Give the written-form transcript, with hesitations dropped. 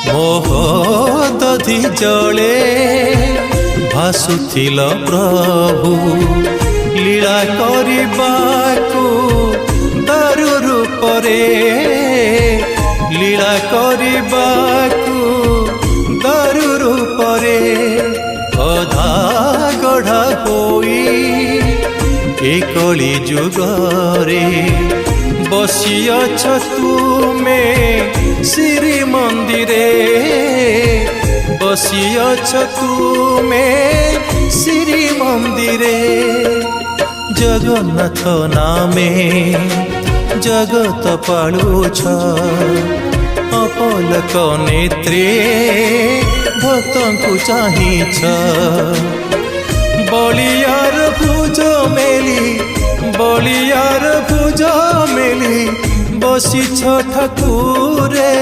मोह दधि जले भासुथिल प्रभु लीला करिबाकु दारु रूपरे लीला करिबाकु दारु रूपरे अधा गढ़ा होई ए कली जुगरे बसियछ तुमे श्री मंदिरे बसियछ तुमे श्री मंदिरे जगन्नाथ नामे जगत पालुछ अपलक नेत्रे भक्तंकु चाहिछ बलियार भुज मेली बलियार भुज मेली बसिछ ठाकुरे।